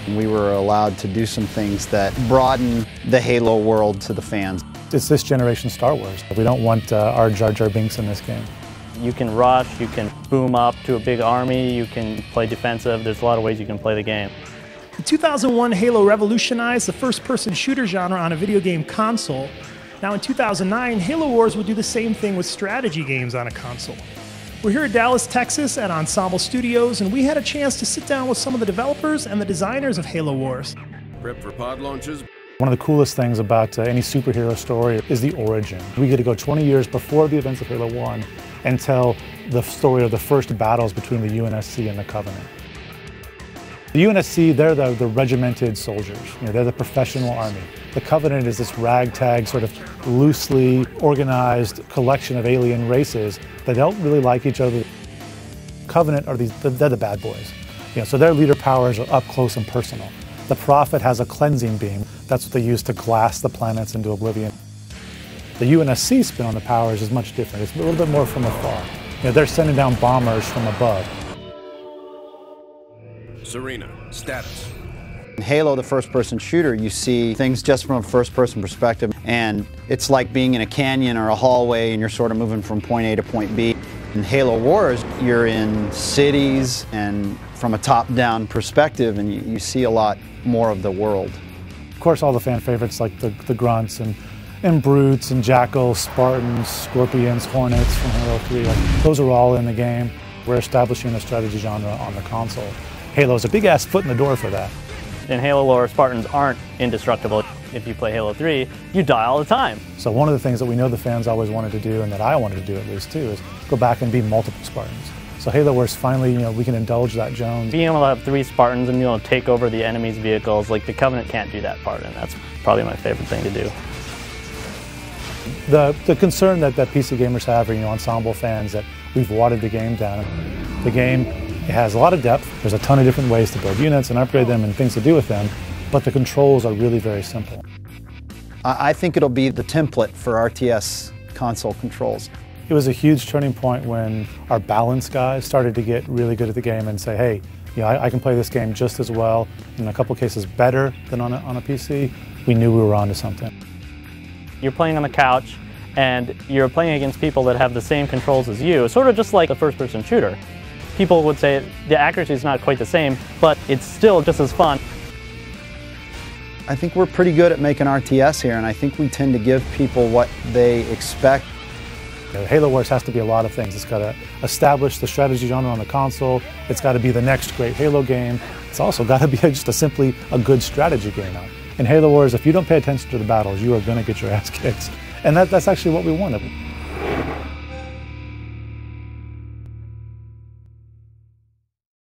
We were allowed to do some things that broaden the Halo world to the fans. It's this generation Star Wars. We don't want our Jar Jar Binks in this game. You can rush, you can boom up to a big army, you can play defensive. There's a lot of ways you can play the game. In 2001, Halo revolutionized the first-person shooter genre on a video game console. Now in 2009, Halo Wars would do the same thing with strategy games on a console. We're here at Dallas, Texas at Ensemble Studios, and we had a chance to sit down with some of the developers and the designers of Halo Wars. Prep for pod launches. One of the coolest things about any superhero story is the origin. We get to go 20 years before the events of Halo 1 and tell the story of the first battles between the UNSC and the Covenant. The UNSC, they're the regimented soldiers. They're the professional army. The Covenant is this ragtag, sort of loosely organized collection of alien races that don't really like each other. Covenant are they're the bad boys. So their leader powers are up close and personal. The Prophet has a cleansing beam. That's what they use to glass the planets into oblivion. The UNSC spin on the powers is much different. It's a little bit more from afar. They're sending down bombers from above. Serena, status. In Halo, the first-person shooter, you see things just from a first-person perspective, and it's like being in a canyon or a hallway and you're sort of moving from point A to point B. In Halo Wars, you're in cities and from a top-down perspective, and you see a lot more of the world. Of course, all the fan favorites like the Grunts and Brutes and Jackals, Spartans, Scorpions, Hornets from Halo 3, those are all in the game. We're establishing a strategy genre on the console. Halo's a big-ass foot in the door for that. In Halo lore, Spartans aren't indestructible. If you play Halo 3, you die all the time. So one of the things that we know the fans always wanted to do, and that I wanted to do at least too, is go back and be multiple Spartans. So Halo Wars finally, we can indulge that Jones. Being able to have 3 Spartans and take over the enemy's vehicles, like the Covenant can't do that part, and that's probably my favorite thing to do. The concern that PC gamers have, or Ensemble fans, that we've watered the game down. The game, it has a lot of depth. There's a ton of different ways to build units and upgrade them and things to do with them, but the controls are really very simple. I think it'll be the template for RTS console controls. It was a huge turning point when our balance guys started to get really good at the game and say, hey, I can play this game just as well, in a couple cases better than on a PC. We knew we were onto something. You're playing on the couch, and you're playing against people that have the same controls as you, sort of just like a first-person shooter. People would say the accuracy is not quite the same, but it's still just as fun. I think we're pretty good at making RTS here, and I think we tend to give people what they expect. Halo Wars has to be a lot of things. It's got to establish the strategy genre on the console. It's got to be the next great Halo game. It's also got to be just simply a good strategy game. In Halo Wars, if you don't pay attention to the battles, you are going to get your ass kicked. And that's actually what we wanted.